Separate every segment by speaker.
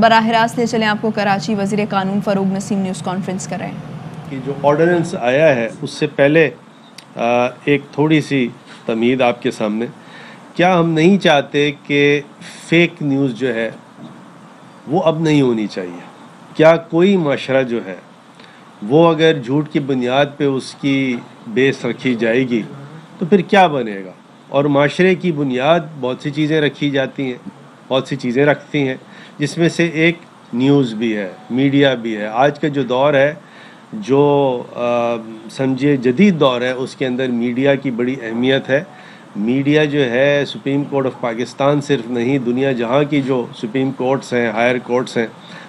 Speaker 1: براہ راست لے چلیں آپ کو کراچی، وزیر قانون فروغ نسیم نیوز کانفرنس کر رہے ہیں
Speaker 2: کہ جو آرڈیننس آیا ہے اس سے پہلے ایک تھوڑی سی تمہید آپ کے سامنے. کیا ہم نہیں چاہتے کہ فیک نیوز جو ہے وہ اب نہیں ہونی چاہیے؟ کیا کوئی معاشرہ جو ہے وہ اگر جھوٹ کی بنیاد پہ اس کی بیس رکھی جائے گی تو پھر کیا بنے گا؟ اور معاشرے کی بنیاد بہت سی چیزیں رکھی جاتی ہیں، بہت سی چیزیں رکھتی ہیں، جس میں سے ایک نیوز بھی ہے، میڈیا بھی ہے. آج کا جو دور ہے، جو سمجھے جدید دور ہے، اس کے اندر میڈیا کی بڑی اہمیت ہے. میڈیا جو ہے سپریم کورٹ آف پاکستان صرف نہیں، دنیا جہاں کی جو سپریم کورٹس ہیں، ہائر کورٹس ہیں،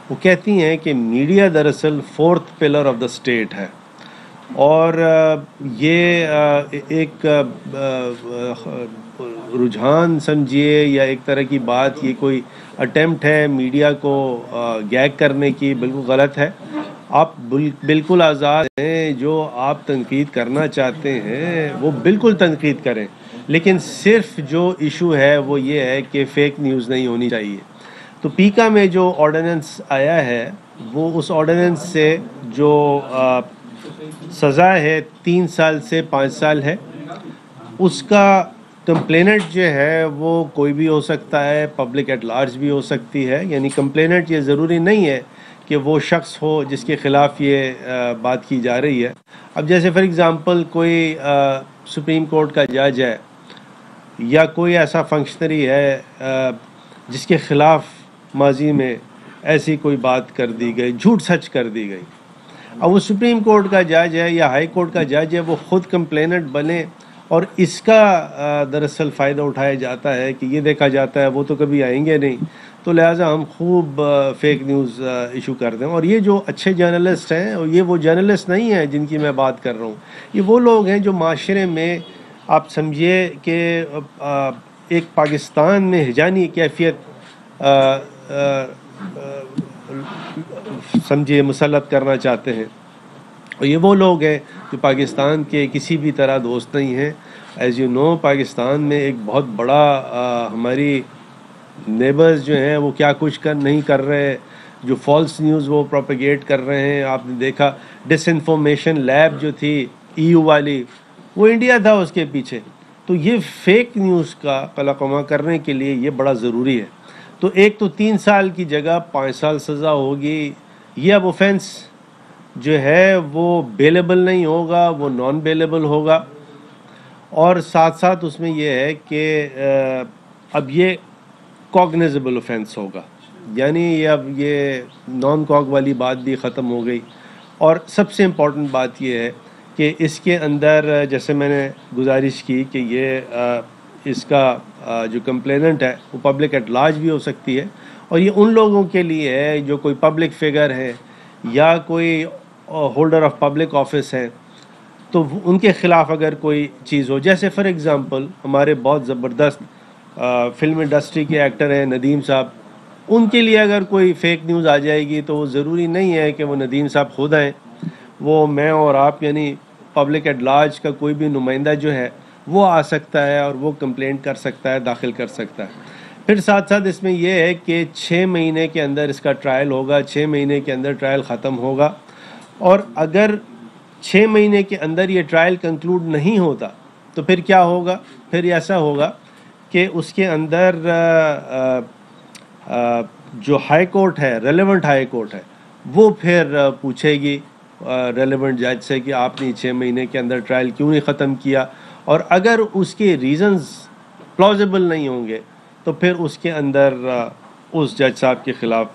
Speaker 2: وہ کہتی ہیں کہ میڈیا دراصل fourth pillar of the state ہے. اور یہ ایک رجحان سمجھیے یا ایک طرح کی بات، یہ کوئی اٹیمپٹ ہے میڈیا کو گیگ کرنے کی، بالکل غلط ہے. آپ بالکل آزاد ہیں، جو آپ تنقید کرنا چاہتے ہیں وہ بالکل تنقید کریں، لیکن صرف جو ایشو ہے وہ یہ ہے کہ فیک نیوز نہیں ہونی چاہیے. تو پیکا میں جو آرڈیننس آیا ہے وہ اس آرڈیننس سے جو سزا ہے 3 سال سے 5 سال ہے. اس کا کمپلیننٹ جو ہے وہ کوئی بھی ہو سکتا ہے، پبلک ایٹ لارج بھی ہو سکتی ہے. یعنی کمپلیننٹ یہ ضروری نہیں ہے کہ وہ شخص ہو جس کے خلاف یہ بات کی جا رہی ہے. اب جیسے فار ایگزامپل کوئی سپریم کورٹ کا جج ہے یا کوئی ایسا فنکشنری ہے جس کے خلاف ماضی میں ایسی کوئی بات کر دی گئی، جھوٹ سچ کر دی گئی. اب وہ سپریم کورٹ کا جج ہے یا ہائی کورٹ کا جج ہے، وہ خود کمپلیننٹ بنے اور اس کا دراصل فائدہ اٹھایا جاتا ہے کہ یہ دیکھا جاتا ہے وہ تو کبھی آئیں گے نہیں، تو لہٰذا ہم خوب فیک نیوز ایشو کر دیں. اور یہ جو اچھے جرنلسٹ ہیں، یہ وہ جرنلسٹ نہیں ہیں جن کی میں بات کر رہا ہوں، یہ وہ لوگ ہیں جو معاشرے میں آپ سمجھیے کہ ایک پاکستان میں ہجانی کیفیت سمجھیے مسلط کرنا چاہتے ہیں. اور یہ وہ لوگ ہیں جو پاکستان کے کسی بھی طرح دوست نہیں ہیں. ایز یو نو پاکستان میں ایک بہت بڑا ہماری نیبرز جو ہیں وہ کیا کچھ نہیں کر رہے، جو فالس نیوز وہ پروپیگیٹ کر رہے ہیں. آپ نے دیکھا ڈس انفارمیشن لیب جو تھی EU والی، وہ انڈیا تھا اس کے پیچھے. تو یہ فیک نیوز کا قلمقامہ کرنے کے لیے یہ بڑا ضروری ہے. تو ایک تو 3 سال کی جگہ 5 سال سزا ہوگی. یہ اب اوفینس جو ہے وہ بیلیبل نہیں ہوگا، وہ نان بیلیبل ہوگا. اور ساتھ ساتھ اس میں یہ ہے کہ اب یہ کوگنیزبل اوفینس ہوگا، یعنی اب یہ نان کوگ والی بات بھی ختم ہو گئی. اور سب سے امپورٹنٹ بات یہ ہے کہ اس کے اندر جیسے میں نے گزارش کی کہ یہ اس کا جو کمپلیننٹ ہے وہ پبلک ایٹ لارج بھی ہو سکتی ہے. اور یہ ان لوگوں کے لیے ہے جو کوئی پبلک فگر ہے یا کوئی ہولڈر آف پبلک آفس ہے، تو ان کے خلاف اگر کوئی چیز ہو، جیسے فار ایگزامپل ہمارے بہت زبردست فلم انڈسٹری کے ایکٹر ہیں ندیم صاحب، ان کے لیے اگر کوئی فیک نیوز آ جائے گی تو وہ ضروری نہیں ہے کہ وہ ندیم صاحب خود آئیں، وہ میں اور آپ یعنی پبلک ایٹ لارج کا کوئی بھی نمائندہ جو ہے وہ آ سکتا ہے اور وہ کمپلینٹ کر سکتا ہے، داخل کر سکتا ہے. پھر ساتھ ساتھ اس میں یہ ہے کہ 6 مہینے کے اندر اس کا ٹرائل ہوگا، 6 مہینے کے اندر ٹرائل ختم ہوگا. اور اگر 6 مہینے کے اندر یہ ٹرائل کنکلوڈ نہیں ہوتا تو پھر کیا ہوگا؟ پھر ایسا ہوگا کہ اس کے اندر جو ہائی کورٹ ہے، ریلیونٹ ہائی کورٹ ہے، وہ پھر پوچھے گی ریلیونٹ جج سے کہ آپ نے 6 مہینے کے اندر ٹرائل کیوں نہیں ختم کیا. اور اگر اس کے ریزنز پلازیبل نہیں ہوں گے تو پھر اس کے اندر اس جج صاحب کے خلاف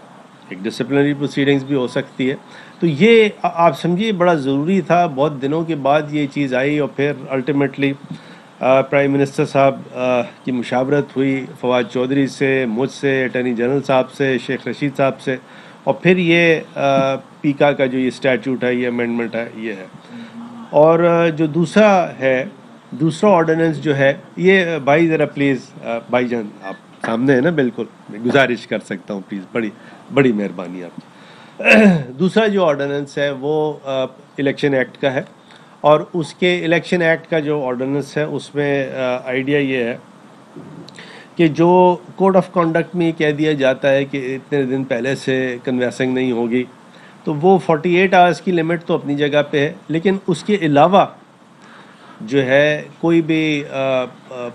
Speaker 2: ایک ڈسپلنری پروسیڈنگز بھی ہو سکتی ہے. تو یہ آپ سمجھیے بڑا ضروری تھا. بہت دنوں کے بعد یہ چیز آئی اور پھر الٹیمیٹلی پرائم منسٹر صاحب کی مشاورت ہوئی فواد چودھری سے، مجھ سے، اٹارنی جنرل صاحب سے، شیخ رشید صاحب سے، اور پھر یہ پیکا کا جو یہ اسٹیچوٹ ہے، یہ امینڈمنٹ ہے، یہ ہے. اور جو دوسرا آرڈیننس جو ہے یہ بھائی ذرا پلیز بھائی جان آپ سامنے ہیں نا، بالکل میں گزارش کر سکتا ہوں پلیز، بڑی مہربانی آپ کی. دوسرا جو آرڈیننس ہے وہ الیکشن ایکٹ کا ہے. اور اس کے الیکشن ایکٹ کا جو آرڈیننس ہے اس میں آئیڈیا یہ ہے کہ جو کوڈ آف کنڈکٹ میں کہہ دیا جاتا ہے کہ اتنے دن پہلے سے کنویسنگ نہیں ہوگی، تو وہ 48 آورس کی لمٹ تو اپنی جگہ پہ ہے، لیکن اس کے علاوہ جو ہے کوئی بھی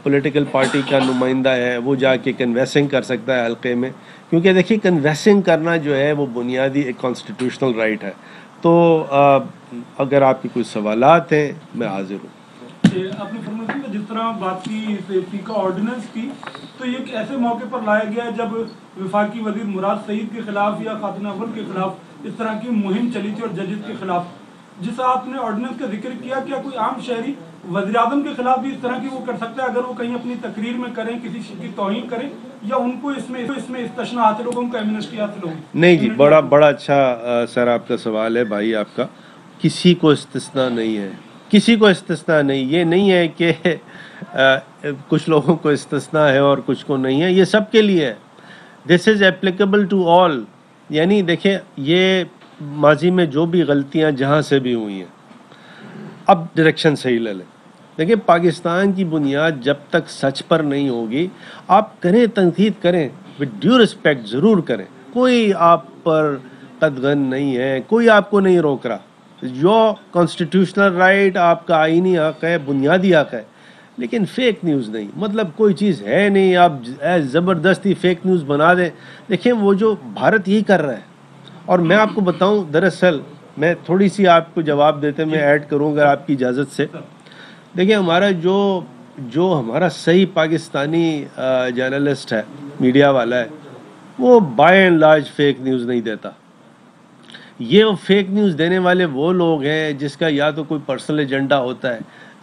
Speaker 2: پولیٹیکل پارٹی کا نمائندہ ہے وہ جا کے کنویسنگ کر سکتا ہے حلقے میں، کیونکہ دیکھیے کنویسنگ کرنا جو ہے وہ بنیادی ایک کانسٹیٹیوشنل رائٹ ہے۔ تو اگر آپ کی کوئی سوالات ہیں میں حاضر ہوں۔
Speaker 3: آپ نے فرمایا کہ جس طرح بات کی سیفٹی کا آرڈیننس کی، تو یہ ایک ایسے موقع پر لایا گیا ہے جب وفاقی وزیر مراد سعید کے خلاف یا خاتون اول کے خلاف اس طرح کی مہم چلی تھی اور ججز کے خلاف، جس آپ نے آرڈیننس کا ذکر کیا، کیا کوئی عام شہری وزیر اعظم کے خلاف بھی اس طرح کی وہ کر سکتا ہے اگر وہ کہیں اپنی تقریر میں کریں، کسی کی توہین کریں، یا ان کو اس میں استثناء حاصل ہوگا، ان کو ایمنسٹی حاصل ہوگی؟
Speaker 2: نہیں جی، بڑا اچھا سر آپ کا سوال ہے بھائی آپ کا۔ کسی کو استثناء نہیں ہے، کسی کو استثناء نہیں، یہ نہیں ہے کہ کچھ لوگوں کو استثناء ہے اور کچھ کو نہیں ہے، یہ سب کے لیے ہے۔ دس از ایپلیکیبل ٹو آل۔ یعنی دیکھیں یہ ماضی میں جو بھی غلطیاں جہاں سے بھی ہوئی ہیں، اب ڈائریکشن صحیح لے لیں۔ دیکھیں پاکستان کی بنیاد جب تک سچ پر نہیں ہوگی، آپ کریں تنقید کریں، وتھ ڈیو رسپیکٹ ضرور کریں، کوئی آپ پر قدغن نہیں ہے، کوئی آپ کو نہیں روک رہا، جو کانسٹیٹیوشنل رائٹ آپ کا آئینی حق ہے، بنیادی حق ہے، لیکن فیک نیوز نہیں، مطلب کوئی چیز ہے نہیں آپ زبردستی فیک نیوز بنا دیں۔ دیکھیں وہ جو بھارت یہی کر رہا ہے، اور میں آپ کو بتاؤں دراصل میں تھوڑی سی آپ کو جواب دیتے میں ایڈ کروں اگر آپ کی اجازت سے۔ دیکھیں ہمارا جو ہمارا صحیح پاکستانی جرنلسٹ ہے، میڈیا والا ہے، وہ by and large fake news نہیں دیتا۔ یہ فیک نیوز دینے والے وہ لوگ ہیں جس کا یا تو کوئی پرسنل ایجنڈا ہوتا ہے،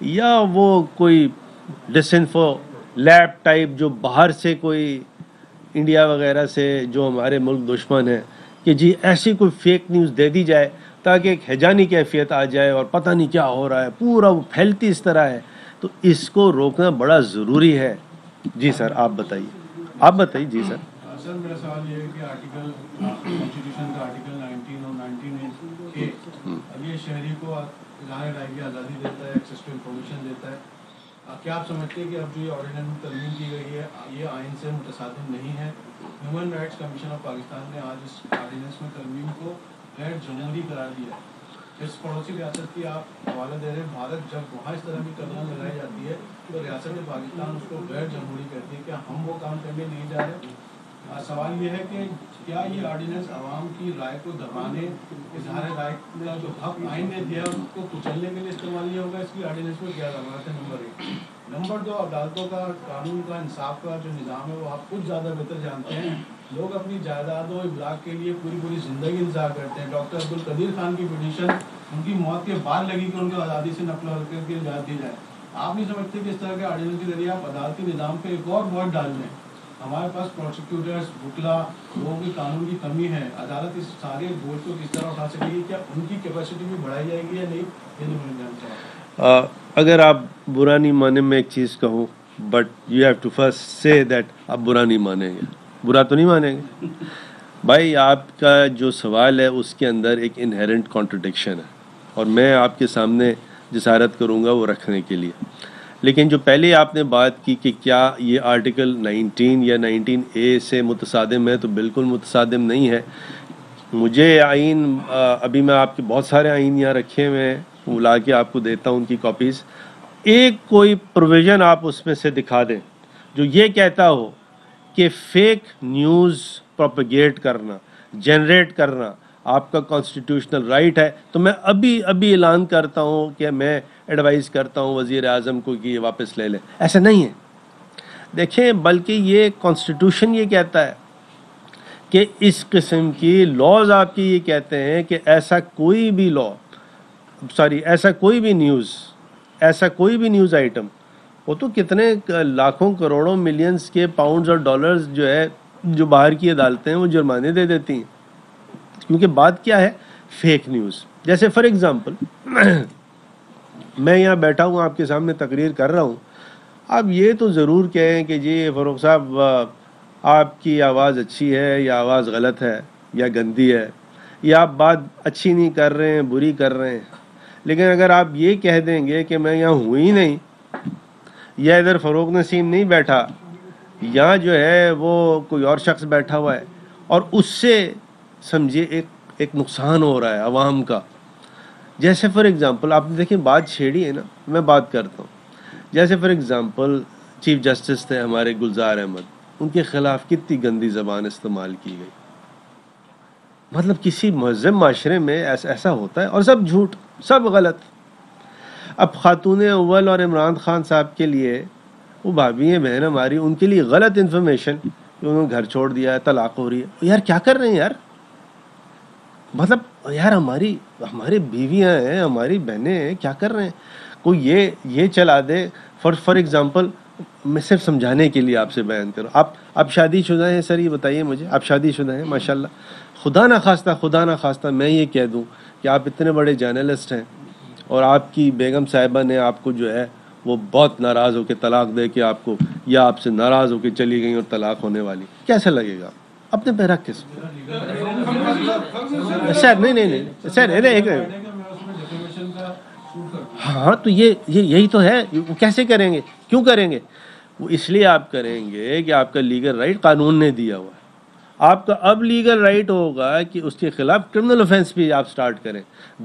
Speaker 2: یا وہ کوئی ڈس انفو لیب ٹائپ جو باہر سے کوئی انڈیا وغیرہ سے جو ہمارے ملک دشمن ہیں، کہ جی ایسی کوئی فیک نیوز دے دی جائے تاکہ ایک ہیجانی کیفیت آ جائے اور پتہ نہیں کیا ہو رہا ہے، پورا وہ پھیلتی اس طرح ہے، تو اس کو روکنا بڑا ضروری ہے۔ جی سر آپ بتائیے جی سر۔
Speaker 4: سر میرا سوال یہ ہے کہ آرٹیکل کانسٹیٹیوشن کا آرٹیکل 19 اور 19A اب یہ شہری کو اظہار رائے کی آزادی دیتا ہے، ایکسیس ٹو انفارمیشن دیتا ہے۔ کیا آپ سمجھتے ہیں کہ اب جو یہ آرڈیننس ترمیم کی گئی ہے یہ آئین سے متصادم نہیں ہے؟ Human rights commission of Pakistan نے آج اس آرڈیننس میں ترمیم کو غیر جمہوری قرار دیا ہے۔ اس پڑوسی ریاست کی آپ حوالہ دے رہے ہیں، بھارت جب وہاں اس طرح کی قدم لگائی جاتی ہے تو ریاست پاکستان اس کو غیر جمہوری کہتی ہے۔ کیا ہم وہ کام کرنے نہیں جا رہے؟ سوال یہ ہے کہ کیا یہ آرڈیننس عوام کی رائے کو دبانے، اظہار رائے کا جو حق آئین نے دیا اس کو کچلنے کے لیے استعمال نہیں ہوگا؟ اس کی آرڈیننس میں کیا ضرورت ہے؟ نمبر 1۔ نمبر 2، عدالتوں کا، قانون کا، انصاف کا جو نظام ہے وہ آپ کچھ زیادہ بہتر جانتے ہیں۔ لوگ اپنی جائیداد و ابلاغ کے لیے پوری زندگی انتظار کرتے ہیں۔ ڈاکٹر عبدالقدیر خان کی پٹیشن ان کی موت کے بعد لگی کہ ان کو آزادی سے نقل و حرکت کی اجازت دی جائے۔ آپ نہیں سمجھتے کہ اس طرح کے آرڈیننس کے ذریعے آپ عدالتی نظام پہ ایک اور بہت ڈال دیں؟ ہمارے پاس پروسیکیوٹرز، وکلا، لوگوں کی قانون کی کمی ہے، عدالت اس سارے بوجھ کو کس طرح اٹھا سکے گی؟ کیا ان کی کیپیسٹی بھی بڑھائی جائے گی یا نہیں؟ یہ نہیں مجھے جانتا ہے۔
Speaker 2: اگر آپ برا نہیں مانیں میں ایک چیز کہوں، but you have to first say that آپ برا نہیں مانیں گے، برا تو نہیں مانیں گے بھائی۔ آپ کا جو سوال ہے اس کے اندر ایک انہیرنٹ کانٹرڈکشن ہے، اور میں آپ کے سامنے جسارت کروں گا وہ رکھنے کے لیے۔ لیکن جو پہلے آپ نے بات کی کہ کیا یہ آرٹیکل 19 یا 19A سے متصادم ہے، تو بالکل متصادم نہیں ہے۔ مجھے آئین، ابھی میں آپ کے بہت سارے آئین یہاں رکھے ہوئے ہیں، وہ لا کے آپ کو دیتا ہوں ان کی کاپیز۔ ایک کوئی پروویژن آپ اس میں سے دکھا دیں جو یہ کہتا ہو کہ فیک نیوز پروپیگیٹ کرنا، جنریٹ کرنا آپ کا کانسٹیٹیوشنل رائٹ ہے، تو میں ابھی اعلان کرتا ہوں کہ میں ایڈوائز کرتا ہوں وزیر اعظم کو کہ یہ واپس لے لیں۔ ایسا نہیں ہے، دیکھیں، بلکہ یہ کانسٹیٹیوشن یہ کہتا ہے کہ اس قسم کی لاز آپ کی یہ کہتے ہیں کہ ایسا کوئی بھی نیوز آئٹم، وہ تو کتنے لاکھوں کروڑوں ملینز کے پاؤنڈز اور ڈالرز جو ہے جو باہر کی عدالتیں ہیں وہ جرمانے دے دیتی ہیں، کیونکہ بات کیا ہے؟ Fake news. جیسے فار ایگزامپل میں یہاں بیٹھا ہوں آپ کے سامنے تقریر کر رہا ہوں، آپ یہ تو ضرور کہیں کہ جی فاروق صاحب آپ کی آواز اچھی ہے یا آواز غلط ہے یا گندی ہے، یا آپ بات اچھی نہیں کر رہے ہیں، بری کر رہے ہیں۔ لیکن اگر آپ یہ کہہ دیں گے کہ میں یہاں ہوں ہی نہیں، یا ادھر فاروق نسیم نہیں بیٹھا، یا جو ہے وہ کوئی اور شخص بیٹھا ہوا ہے اور اس سے سمجھیے ایک نقصان ہو رہا ہے عوام کا. جیسے فار ایگزامپل آپ نے دیکھیں بات چھیڑی ہے نا, میں بات کرتا ہوں. جیسے فار ایگزامپل چیف جسٹس تھے ہمارے گلزار احمد, ان کے خلاف کتنی گندی زبان استعمال کی گئی. مطلب کسی مہذب معاشرے میں ایسا ہوتا ہے, اور سب جھوٹ, سب غلط. اب خاتون اول اور عمران خان صاحب کے لیے, وہ بھابھی ہیں, بہن ہماری, ان کے لیے غلط انفارمیشن کہ انہوں نے گھر چھوڑ دیا ہے, طلاق ہو رہی ہے. یار کیا کر رہے ہیں یار, مطلب یار ہماری بیویاں ہیں, ہماری بہنیں ہیں, کیا کر رہے ہیں. کوئی یہ چلا دے. فار ایگزامپل میں صرف سمجھانے کے لیے آپ سے بیان کروں, آپ شادی شدہ ہیں سر, یہ بتائیے مجھے, آپ شادی شدہ ہیں ماشاءاللہ. خدا نہ خواستہ میں یہ کہہ دوں کہ آپ اتنے بڑے جرنلسٹ ہیں اور آپ کی بیگم صاحبہ نے آپ کو جو ہے وہ بہت ناراض ہو کے طلاق دے کے آپ کو, یا آپ سے ناراض ہو کے چلی گئیں اور طلاق ہونے والی, کیسا لگے گا؟ اپنے پہ رکھ کے سر, نہیں سر, ہاں تو یہی تو ہے. وہ کیسے کریں گے, کیوں کریں گے؟ وہ اس لیے آپ کریں گے کہ آپ کا لیگل رائٹ قانون نے دیا ہوا ہے. آپ کا اب لیگل رائٹ ہوگا کہ اس کے خلاف کرمنل آفینس بھی آپ سٹارٹ کریں.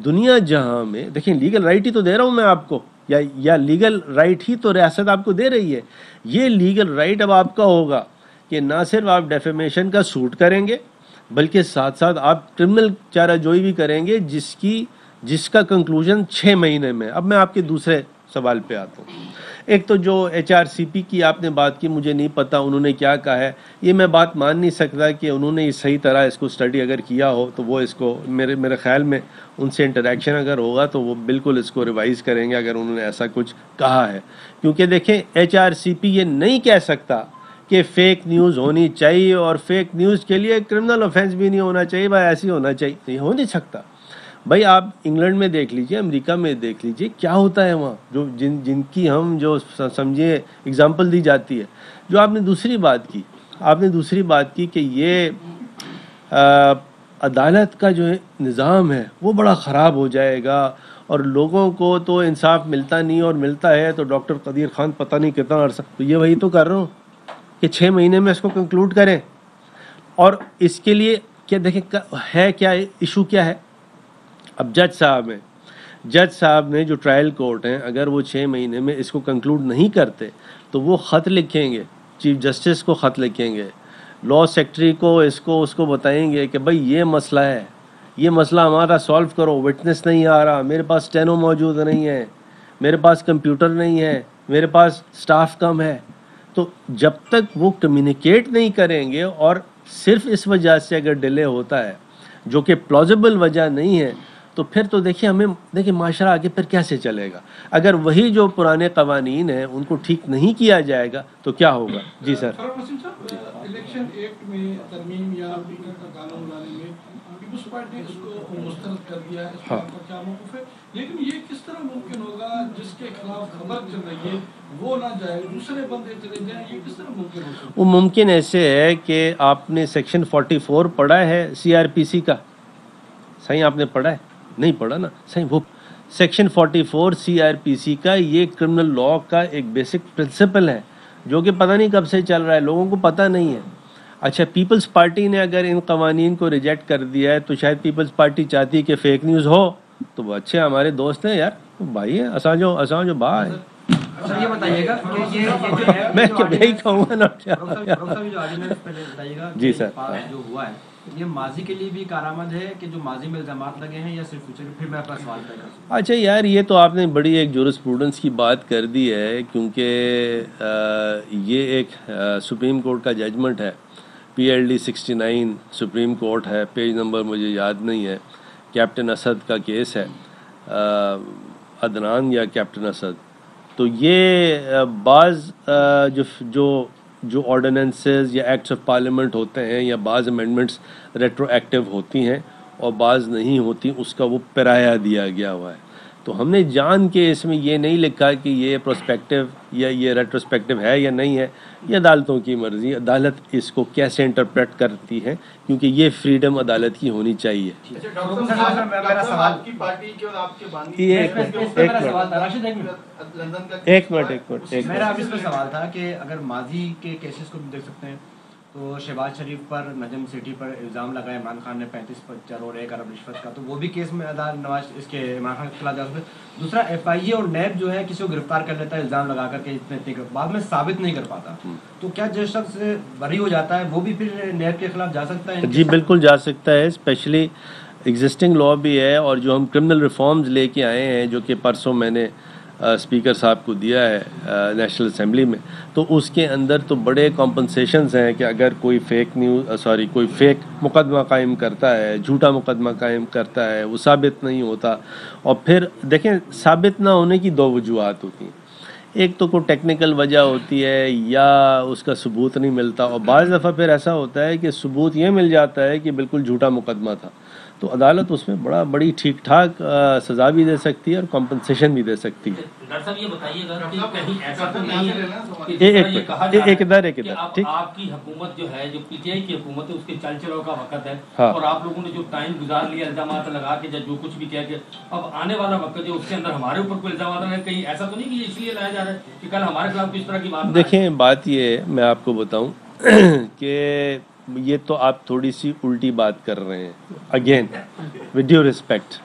Speaker 2: دنیا جہاں میں دیکھیں, لیگل رائٹ ہی تو دے رہا ہوں میں آپ کو, یا لیگل رائٹ ہی تو ریاست آپ کو دے رہی ہے. یہ لیگل رائٹ اب آپ کا ہوگا کہ نہ صرف آپ ڈیفیمیشن کا سوٹ کریں گے, بلکہ ساتھ ساتھ آپ کرمنل چارہ جوئی بھی کریں گے, جس کا کنکلوژن 6 مہینے میں. اب میں آپ کے دوسرے سوال پہ آتا ہوں. ایک تو جو HRCP کی آپ نے بات کی, مجھے نہیں پتا انہوں نے کیا کہا ہے. یہ میں بات مان نہیں سکتا کہ انہوں نے صحیح طرح اس کو اسٹڈی اگر کیا ہو تو وہ اس کو, میرے خیال میں ان سے انٹریکشن اگر ہوگا تو وہ بالکل اس کو ریوائز کریں گے اگر انہوں نے ایسا کچھ کہا ہے. کیونکہ دیکھیں HRCP یہ نہیں کہہ سکتا کہ فیک نیوز ہونی چاہیے, اور فیک نیوز کے لیے کرمنل آفینس بھی نہیں ہونا چاہیے, بھائی ایسی ہونا چاہیے, یہ ہو نہیں سکتا. بھائی آپ انگلینڈ میں دیکھ لیجئے, امریکہ میں دیکھ لیجئے, کیا ہوتا ہے وہاں, جو جن کی ہم جو سمجھے اگزامپل دی جاتی ہے. جو آپ نے دوسری بات کی کہ یہ عدالت کا جو نظام ہے وہ بڑا خراب ہو جائے گا, اور لوگوں کو تو انصاف ملتا نہیں, اور ملتا ہے تو ڈاکٹر قدیر خان پتہ نہیں کتنا عرصہ. تو یہ وہی تو کر رہا ہوں کہ 6 مہینے میں اس کو کنکلوڈ کریں. اور اس کے لیے کیا دیکھیں ہے, کیا ایشو کیا ہے. اب جج صاحب نے جو ٹرائل کورٹ ہیں, اگر وہ 6 مہینے میں اس کو کنکلوڈ نہیں کرتے تو وہ خط لکھیں گے, چیف جسٹس کو خط لکھیں گے, لا سیکٹری کو, اس کو بتائیں گے کہ بھائی یہ مسئلہ ہے, یہ مسئلہ ہمارا سالو کرو. وٹنس نہیں آ رہا, میرے پاس اسٹینو موجود نہیں ہے, میرے پاس کمپیوٹر نہیں ہے, میرے پاس سٹاف کم ہے. تو جب تک وہ کمیونیکیٹ نہیں کریں گے, اور صرف اس وجہ سے اگر ڈیلے ہوتا ہے جو کہ پلازیبل وجہ نہیں ہے, تو پھر تو دیکھیں معاشرہ آگے پھر کیسے چلے گا. اگر وہی جو پرانے قوانین ہیں ان کو ٹھیک نہیں کیا جائے گا تو کیا ہوگا. جی سر.
Speaker 4: الیکشن ایکٹ میں ترمیم یا قانون لانے میں پیپلز پارٹی اس کو مسترد کر دیا ہے, اس پر کیا موقف ہے, لیکن یہ کس طرح ممکن ہوگا جس کے خلاف خبر چل رہی ہے وہ نہ جائے, دوسرے بندے چلے جائیں, یہ کس طرح ممکن ہو سکتا ہے؟
Speaker 2: وہ ممکن ایسے ہے کہ آپ نے سیکشن 44 پڑھا ہے CRPC کا, صحیح آپ نے پڑھا ہے, نہیں پڑھا نا, صحیح. وہ سیکشن 44 CRPC کا یہ کرمنل لاء کا ایک بیسک پرنسپل ہے جو کہ پتہ نہیں کب سے چل رہا ہے, لوگوں کو پتہ نہیں ہے. اچھا, پیپلز پارٹی نے اگر ان قوانین کو ریجیکٹ کر دیا ہے تو شاید پیپلز پارٹی چاہتی ہے کہ فیک نیوز ہو, تو وہ اچھے ہمارے دوست ہیں یار, بھائی ہیں, اساں جو بھائی ہیں.
Speaker 5: سر یہ بتائیے گا کہ یہ جو ہے,
Speaker 2: میں یہی کہوں گا نا. جی سر,
Speaker 5: جو ہوا ہے یہ ماضی کے لیے بھی کارآمد ہے کہ جو ماضی میں الزامات لگے ہیں, یا صرف فیوچر؟ پھر میں اپنا سوال طے کروں.
Speaker 2: اچھا یار, یہ تو آپ نے بڑی ایک جورسپروڈنس کی بات کر دی ہے, کیونکہ یہ ایک سپریم کورٹ کا ججمنٹ ہے, PLD 69 سپریم کورٹ ہے, پیج نمبر مجھے یاد نہیں ہے. کیپٹن اسد کا کیس ہے, عدنان یا کیپٹن اسد. تو یہ بعض جو آرڈیننسز یا ایکٹس آف پارلیمنٹ ہوتے ہیں, یا بعض امینڈمنٹس ریٹرو ایکٹیو ہوتی ہیں اور بعض نہیں ہوتی, اس کا وہ پیرایا دیا گیا ہوا ہے. تو ہم نے جان کے اس میں یہ نہیں لکھا کہ یہ پروسپیکٹیو یا یہ ریٹروسپیکٹیو ہے یا نہیں ہے، یہ عدالتوں کی مرضی، عدالت اس کو کیسے انٹرپریٹ کرتی ہے، کیونکہ یہ فریڈم عدالت کی ہونی چاہیے۔ ایک منٹ
Speaker 5: میرا اب اس پہ سوال تھا کہ اگر ماضی کے کیسز کو بھی دیکھ سکتے ہیں تو شہباز شریف پر نجم سیٹھی پر الزام لگا عمران خان نے 35 کروڑ 1 ارب رشوت کا، تو وہ بھی کیس میں نواز اس کے عمران خان کے خلاف جا سکتے۔ دوسرا ایف آئی اے اور نیب جو ہے کسی کو گرفتار کر لیتا ہے الزام لگا کر کے اتنے بعد میں ثابت نہیں کر پاتا، تو کیا جو شخص بری ہو جاتا ہے وہ بھی پھر نیب کے خلاف جا سکتا ہے؟
Speaker 2: جی بالکل جا سکتا ہے، اسپیشلی ایگزسٹنگ لا بھی ہے، اور جو ہم کرمنل ریفارمز لے کے آئے ہیں جو کہ پرسوں میں نے اسپیکر صاحب کو دیا ہے نیشنل اسمبلی میں، تو اس کے اندر تو بڑے کمپنسیشنز ہیں کہ اگر کوئی کوئی فیک مقدمہ قائم کرتا ہے، جھوٹا مقدمہ قائم کرتا ہے، وہ ثابت نہیں ہوتا، اور پھر دیکھیں ثابت نہ ہونے کی 2 وجوہات ہوتی ہیں، ایک تو کوئی ٹیکنیکل وجہ ہوتی ہے یا اس کا ثبوت نہیں ملتا، اور بعض دفعہ پھر ایسا ہوتا ہے کہ ثبوت یہ مل جاتا ہے کہ بالکل جھوٹا مقدمہ تھا، تو عدالت اس میں بڑی ٹھیک ٹھاک سزا بھی دے سکتی ہے اور کمپنسیشن بھی دے سکتی ہے۔
Speaker 6: ڈاکٹر صاحب یہ بتائیے گا کہ کہیں ایسا تو نہیں ہے
Speaker 2: ایک ادھر
Speaker 6: کہ آپ کی حکومت جو ہے، جو پی ٹی آئی کی حکومت ہے، اس کے چل چلاؤ کا وقت ہے،
Speaker 2: ہاں،
Speaker 6: اور آپ لوگوں نے جو ٹائم گزار لیا الزامات لگا کے جو کچھ بھی کیا کہ اب آنے والا وقت جو اس کے اندر ہمارے اوپر کوئی الزامات لگا، کہیں ایسا تو نہیں کہ اس لیے لایا جا رہا ہے کہ کل ہمارے خلاف کس طرح کی بات؟
Speaker 2: دیکھیں بات یہ ہے، میں آپ کو بتاؤں کہ یہ تو آپ تھوڑی سی الٹی بات کر رہے ہیں، اگین ود ڈیو ریسپیکٹ۔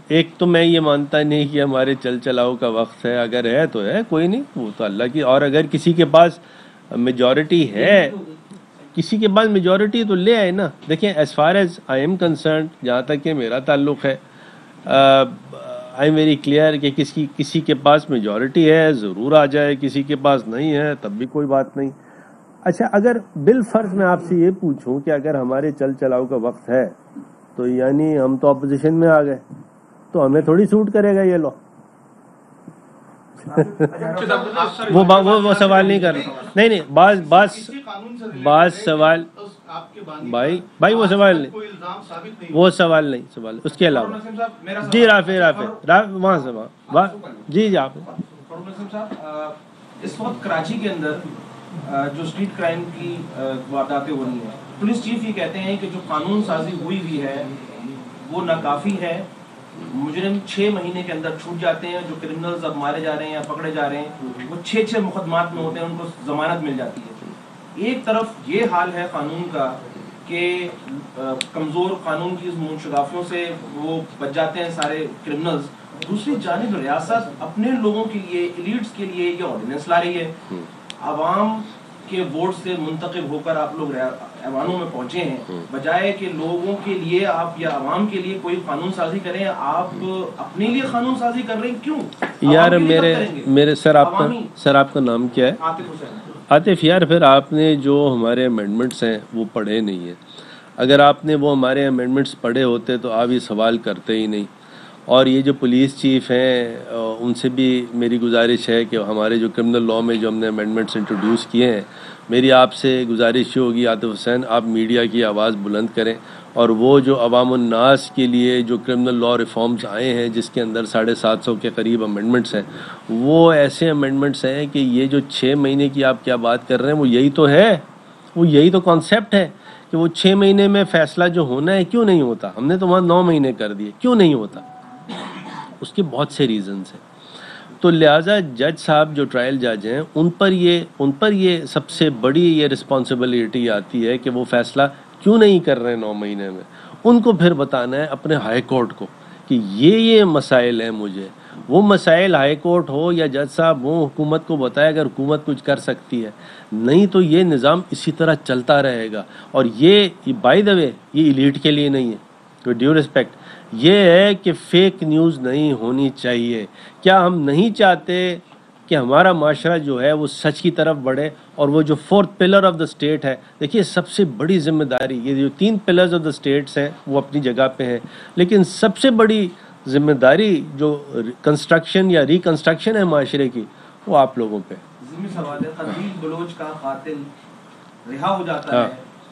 Speaker 2: ایک تو میں یہ مانتا نہیں کہ ہمارے چل چلاؤ کا وقت ہے، اگر ہے تو ہے، کوئی نہیں، وہ تو اللہ کی، اور اگر کسی کے پاس میجورٹی ہے، کسی کے پاس میجورٹی تو لے آئے نا۔ دیکھیں as far as I am concerned, جہاں تک کہ میرا تعلق ہے، آئی ایم ویری کلیئر کہ کسی کے پاس میجورٹی ہے ضرور آ جائے، کسی کے پاس نہیں ہے تب بھی کوئی بات نہیں۔ اچھا، اگر بالفرض میں آپ سے یہ پوچھوں کہ اگر ہمارے چل چلاؤ کا وقت ہے تو یعنی ہم تو اپوزیشن میں آ گئے، تو ہمیں تھوڑی سوٹ کرے گا یہ لو۔ وہ سوال نہیں کر رہا، نہیں بعض سوال بھائی وہ سوال نہیں اس کے علاوہ جی رافع وہاں سے وہاں جی آپ
Speaker 7: اس وقت کراچی کے اندر جو اسٹریٹ کرائم کی وارداتیں ہو رہی ہیں، پولیس چیف یہ کہتے ہیں کہ جو قانون سازی ہوئی ہے وہ ناکافی ہے، مجرم 6 مہینے کے اندر چھوٹ جاتے ہیں، جو کرمنلز اب مارے جا رہے ہیں یا پکڑے جا رہے ہیں وہ 6 مقدمات میں ہوتے ہیں، ان کو ضمانت مل جاتی ہے۔ ایک طرف یہ حال ہے قانون کا کہ کمزور قانون کی منشگافیوں سے وہ بچ جاتے ہیں سارے کرمنلز، دوسری جانب ریاست اپنے لوگوں کے لیے، ایلیٹس کے لیے یہ آرڈیننس لا رہی ہے، عوام کے ووٹ سے منتخب ہو کر آپ لوگ ایوانوں میں پہنچے ہیں، بجائے کہ لوگوں کے لیے آپ یا عوام کے لیے کوئی قانون سازی کریں، آپ اپنے لیے قانون سازی کر رہے ہیں، کیوں؟
Speaker 2: یار میرے سر آپ کا نام کیا ہے؟
Speaker 7: عاطف حسین۔
Speaker 2: عاطف، یار پھر آپ نے جو ہمارے امینڈمنٹس ہیں وہ پڑھے نہیں ہیں، اگر آپ نے وہ ہمارے امینڈمنٹس پڑھے ہوتے تو آپ یہ سوال کرتے ہی نہیں۔ اور یہ جو پولیس چیف ہیں ان سے بھی میری گزارش ہے کہ ہمارے جو کرمنل لاء میں جو ہم نے امینڈمنٹس انٹروڈیوس کیے ہیں، میری آپ سے گزارش یہ ہوگی عاطف حسین، آپ میڈیا کی آواز بلند کریں، اور وہ جو عوام الناس کے لیے جو کرمنل لاء ریفارمز آئے ہیں جس کے اندر 750 کے قریب امینڈمنٹس ہیں، وہ ایسے امینڈمنٹس ہیں کہ یہ جو 6 مہینے کی آپ کیا بات کر رہے ہیں وہ یہی تو ہے، وہ یہی تو کانسیپٹ ہے کہ وہ 6 مہینے میں فیصلہ جو ہونا ہے کیوں نہیں ہوتا؟ ہم نے تو وہاں 9 مہینے کر دیے، کیوں نہیں ہوتا؟ اس کے بہت سے ریزنز ہیں۔ تو لہٰذا جج صاحب جو ٹرائل جج ہیں ان پر یہ سب سے بڑی یہ رسپانسبلٹی آتی ہے کہ وہ فیصلہ کیوں نہیں کر رہے 9 مہینے میں، ان کو پھر بتانا ہے اپنے ہائی کورٹ کو کہ یہ مسائل ہیں، مجھے وہ مسائل ہائی کورٹ ہو یا جج صاحب وہ حکومت کو بتائے اگر حکومت کچھ کر سکتی ہے، نہیں تو یہ نظام اسی طرح چلتا رہے گا۔ اور یہ بائی دا وے یہ ایلیٹ کے لیے نہیں ہے، ود ڈیو ریسپیکٹ، یہ ہے کہ فیک نیوز نہیں ہونی چاہیے۔ کیا ہم نہیں چاہتے کہ ہمارا معاشرہ جو ہے وہ سچ کی طرف بڑھے؟ اور وہ جو 4th pillar of the state ہے، دیکھیے سب سے بڑی ذمہ داری، یہ جو 3 پلرز آف دا اسٹیٹس ہیں وہ اپنی جگہ پہ ہیں، لیکن سب سے بڑی ذمہ داری جو کنسٹرکشن یا ریکنسٹرکشن ہے معاشرے کی، وہ آپ لوگوں پہ۔
Speaker 7: ضمنی سوال ہے، قندیل بلوچ کا قاتل رہا ہو جاتا ہے،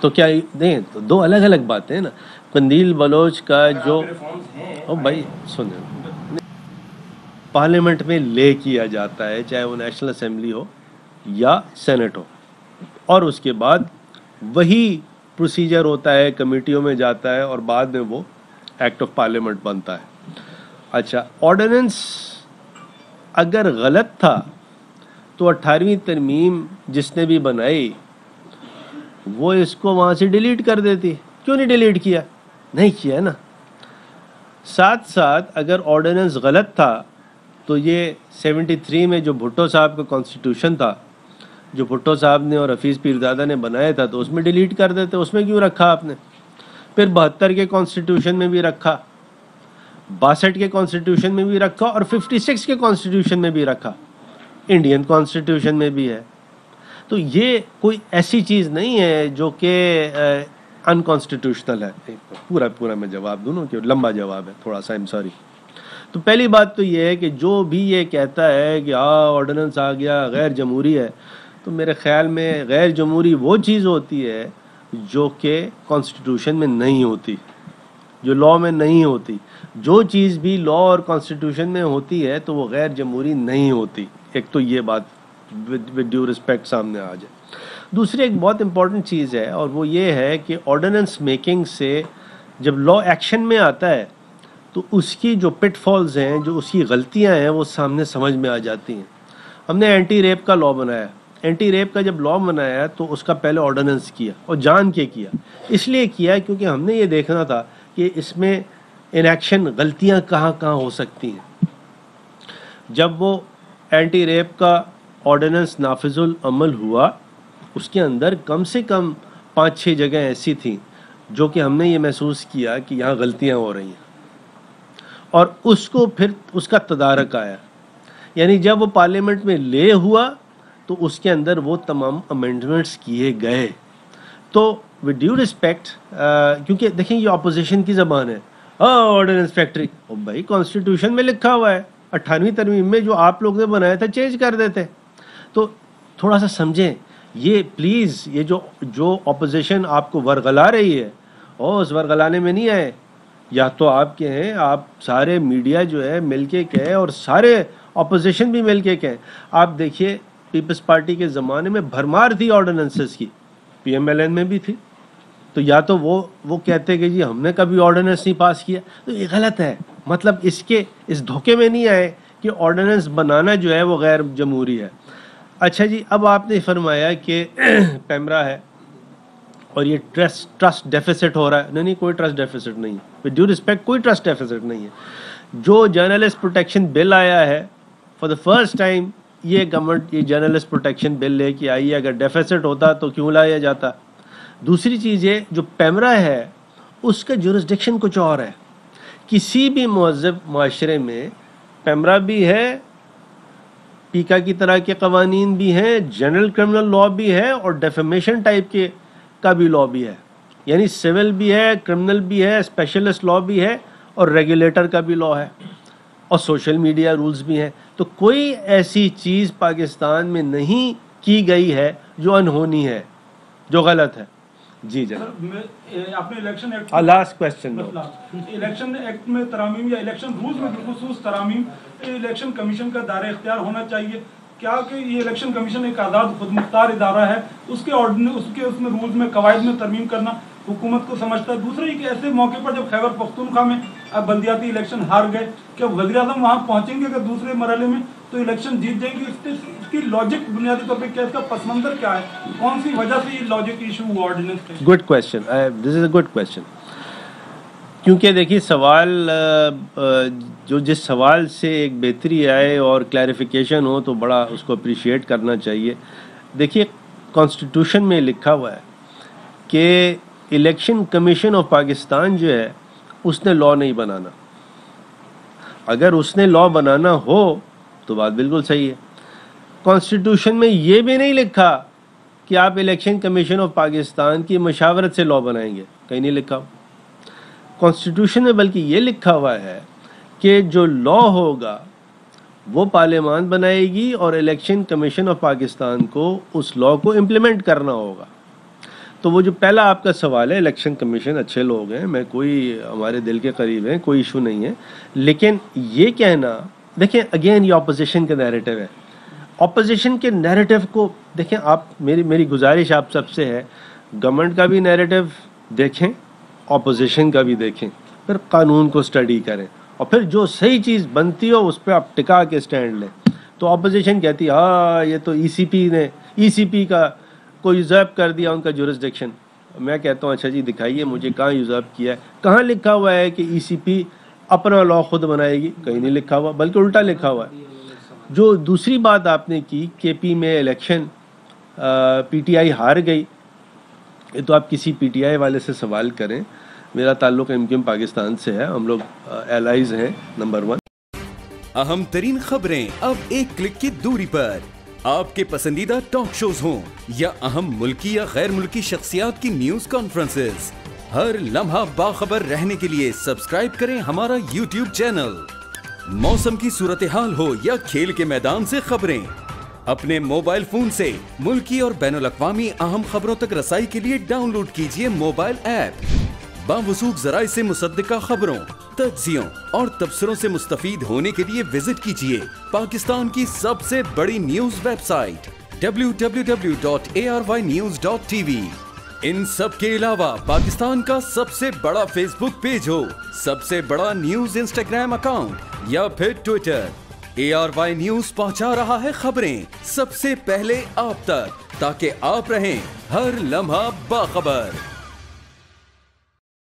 Speaker 2: تو کیا نہیں, تو دو الگ الگ باتیں ہیں نا. قندیل بلوچ کا جو
Speaker 7: ریفارمز ہیں
Speaker 2: او بھائی سنیں, پارلیمنٹ میں لے کیا جاتا ہے, چاہے وہ نیشنل اسمبلی ہو یا سینٹ ہو, اور اس کے بعد وہی پروسیجر ہوتا ہے, کمیٹیوں میں جاتا ہے اور بعد میں وہ ایکٹ آف پارلیمنٹ بنتا ہے. اچھا, آرڈیننس اگر غلط تھا تو 18ویں ترمیم جس نے بھی بنائی وہ اس کو وہاں سے ڈیلیٹ کر دیتی. کیوں نہیں ڈیلیٹ کیا؟ نہیں کیا نا. ساتھ ساتھ اگر آرڈیننس غلط تھا تو یہ 73 میں جو بھٹو صاحب کا کانسٹیٹیوشن تھا, جو بھٹو صاحب نے اور حفیظ پیرزادہ نے بنایا تھا, تو اس میں ڈیلیٹ کر دیتے. اس میں کیوں رکھا آپ نے؟ پھر 72 کے کانسٹیٹیوشن میں بھی رکھا, 62 کے کانسٹیٹیوشن میں بھی رکھا, اور 56 کے کانسٹیٹیوشن میں بھی رکھا, انڈین کانسٹیٹیوشن میں بھی ہے. تو یہ کوئی ایسی چیز نہیں ہے جو کہ انکانسٹیٹیوشنل ہے. پورا میں جواب دوں نا, کہ لمبا جواب ہے تھوڑا سا, ایم سوری. تو پہلی بات تو یہ ہے کہ جو بھی یہ کہتا ہے کہ آرڈیننس آ گیا غیر جمہوری ہے, تو میرے خیال میں غیر جمہوری وہ چیز ہوتی ہے جو کہ کانسٹیٹیوشن میں نہیں ہوتی, جو لاء میں نہیں ہوتی. جو چیز بھی لاء اور کانسٹیٹیوشن میں ہوتی ہے تو وہ غیر جمہوری نہیں ہوتی. ایک تو یہ بات ود ڈیو رسپیکٹ سامنے آ جائے. دوسری ایک بہت امپورٹنٹ چیز ہے, اور وہ یہ ہے کہ آرڈیننس میکنگ سے جب لاء ایکشن میں آتا ہے تو اس کی جو پٹ فالز ہیں, جو اس کی غلطیاں ہیں, وہ سامنے سمجھ میں آ جاتی ہیں. ہم نے اینٹی ریپ کا لاء بنایا, اینٹی ریپ کا جب لاء بنایا تو اس کا پہلے آرڈیننس کیا, اور جان کے کیا. اس لیے کیا کیونکہ ہم نے یہ دیکھنا تھا کہ اس میں انیکشن غلطیاں کہاں کہاں ہو سکتی ہیں. جب وہ اینٹی ریپ کا آرڈیننس نافذ العمل ہوا, اس کے اندر کم سے کم 5-6 جگہ ایسی تھیں جو کہ ہم نے یہ محسوس کیا کہ یہاں غلطیاں ہو رہی ہیں, اور اس کو پھر اس کا تدارک آیا. یعنی جب وہ پارلیمنٹ میں لے ہوا تو اس کے اندر وہ تمام امینڈمنٹس کیے گئے. تو ود ڈیو رسپیکٹ, کیونکہ دیکھیں یہ اپوزیشن کی زبان ہے, آرڈیننس فیکٹری. او بھائی کانسٹیٹیوشن میں لکھا ہوا ہے, 18ویں ترمیم میں جو آپ لوگ نے بنایا تھا چینج کر دیتے. تو تھوڑا سا سمجھیں یہ پلیز, یہ جو اپوزیشن آپ کو ورغلا رہی ہے, اس ورغلانے میں نہیں آئے. یا تو آپ کے ہیں, آپ سارے میڈیا جو ہے مل کے کہے, اور سارے اپوزیشن بھی مل کے کہے. آپ دیکھیے پیپلز پارٹی کے زمانے میں بھرمار تھی آرڈیننسز کی, پی ایم ایل این میں بھی تھی. تو یا تو وہ کہتے کہ جی ہم نے کبھی آرڈیننس نہیں پاس کیا, تو یہ غلط ہے. مطلب اس دھوکے میں نہیں آئے کہ آرڈیننس بنانا جو ہے وہ غیر جمہوری ہے. اچھا جی, اب آپ نے فرمایا کہ پیمرا ہے اور یہ ٹرسٹ ڈیفیسٹ ہو رہا ہے. نہیں, کوئی ٹرسٹ ڈیفیسٹ نہیں ہے. ود ڈیو رسپیکٹ کوئی ٹرسٹ ڈیفیسٹ نہیں ہے. جو جرنلسٹ پروٹیکشن بل آیا ہے فار دا فرسٹ ٹائم, یہ گورنمنٹ یہ جرنلسٹ پروٹیکشن بل لے کے آئی ہے. اگر ڈیفیسٹ ہوتا تو کیوں لایا جاتا. دوسری چیز یہ جو پیمرا ہے اس کا جورسڈکشن کچھ اور ہے. کسی بھی مہذب معاشرے میں پیمرا بھی ہے, پیکا کی طرح کے قوانین بھی ہیں, جنرل کرمنل لاء بھی ہے, اور ڈیفیمیشن ٹائپ کے کا بھی لاء بھی ہے. یعنی سول بھی ہے, کرمنل بھی ہے, اسپیشلسٹ لاء بھی ہے, اور ریگولیٹر کا بھی لاء ہے, اور سوشل میڈیا رولز بھی ہیں. تو کوئی ایسی چیز پاکستان میں نہیں کی گئی ہے جو انہونی ہے, جو غلط ہے. جی جناب,
Speaker 3: آپ نے election act
Speaker 2: last question.
Speaker 3: Election act میں ترامیم یا الیکشن رولز میں بالخصوص ترامیم الیکشن کمیشن کا دائرہ اختیار ہونا چاہیے. کیا کہ یہ الیکشن کمیشن ایک آزاد خود مختار ادارہ ہے, اس کے اس میں رولز میں قواعد میں ترمیم کرنا حکومت کو سمجھتا ہے. دوسرا یہ کہ ایسے موقع پر جب خیبر پختونخوا میں اب بلدیاتی الیکشن ہار گئے, کیا وزیر اعظم وہاں پہنچیں گے اگر دوسرے مرحلے میں تو الیکشن جیت جائیں گے؟ اس کی لاجک بنیادی طور پہ کیا, اس کا پس منظر کیا ہے, کون سی وجہ سے یہ لاجک ایشو ہوا آرڈیننس پہ؟
Speaker 2: Good question, this is a good question. کیونکہ دیکھیے سوال جس سوال سے ایک بہتری آئے اور کلیریفیکیشن ہو تو بڑا اس کو اپریشیٹ کرنا چاہیے. دیکھیے کانسٹیٹیوشن میں لکھا ہوا ہے کہ الیکشن کمیشن آف پاکستان جو ہے اس نے لاء نہیں بنانا. اگر اس نے لاء بنانا ہو تو بات بالکل صحیح ہے. کانسٹیٹیوشن میں یہ بھی نہیں لکھا کہ آپ الیکشن کمیشن آف پاکستان کی مشاورت سے لاء بنائیں گے, کہیں نہیں لکھا. کانسٹیٹیوشن میں بلکہ یہ لکھا ہوا ہے کہ جو لاء ہوگا وہ پارلیمان بنائے گی اور الیکشن کمیشن آف پاکستان کو اس لاء کو امپلیمنٹ کرنا ہوگا. تو وہ جو پہلا آپ کا سوال ہے، الیکشن کمیشن اچھے لوگ ہیں، میں کوئی ہمارے دل کے قریب ہیں، کوئی ایشو نہیں ہے. لیکن یہ کہنا، دیکھیں اگین یہ اپوزیشن کا نیریٹو ہے. اپوزیشن کے نیریٹو کو دیکھیں آپ، میری گزارش آپ سب سے ہے، گورنمنٹ کا بھی نیریٹو دیکھیں، اپوزیشن کا بھی دیکھیں، پھر قانون کو اسٹڈی کریں، اور پھر جو صحیح چیز بنتی ہو اس پہ آپ ٹکا کے اسٹینڈ لیں. تو اپوزیشن کہتی ہے ہاں یہ تو ای سی پی کا کو یوزرپ کر دیا ان کا جورسڈکشن. میں کہتا ہوں اچھا جی دکھائیے مجھے کہاں یوزرپ کیا ہے، کہاں لکھا ہوا ہے کہ ای سی پی اپنا لاء خود بنائے گی؟ کہیں نہیں لکھا ہوا، بلکہ الٹا لکھا ہوا ہے. جو دوسری بات آپ نے کی کے پی میں الیکشن پی ٹی آئی ہار گئی، یہ تو آپ کسی پی ٹی آئی والے سے سوال کریں. میرا تعلق ایم پاکستان سے ہے، ہم لوگ ایلائز ہیں نمبر 1.
Speaker 8: اہم ترین خبریں اب ایک کلک کی دوری پر، آپ کے پسندیدہ ٹاک شوز ہوں یا اہم ملکی یا غیر ملکی شخصیات کی نیوز کانفرنسز، ہر لمحہ باخبر رہنے کے لیے سبسکرائب کریں ہمارا یوٹیوب چینل. موسم کی صورتحال ہو یا کھیل کے میدان سے خبریں، اپنے موبائل فون سے ملکی اور بین الاقوامی اہم خبروں تک رسائی کے لیے ڈاؤن لوڈ کیجیے موبائل ایپ. باوثوق ذرائع سے مصدقہ خبروں، تجزیوں اور تبصروں سے مستفید ہونے کے لیے وزٹ کیجیے پاکستان کی سب سے بڑی نیوز ویب سائٹ www.arYnews.tv. ان سب کے علاوہ پاکستان کا سب سے بڑا فیس بک پیج ہو، سب سے بڑا نیوز انسٹاگرام اکاؤنٹ یا پھر ٹویٹر، ARY نیوز پہنچا رہا ہے خبریں سب سے پہلے آپ تک، تاکہ آپ رہیں ہر لمحہ باخبر.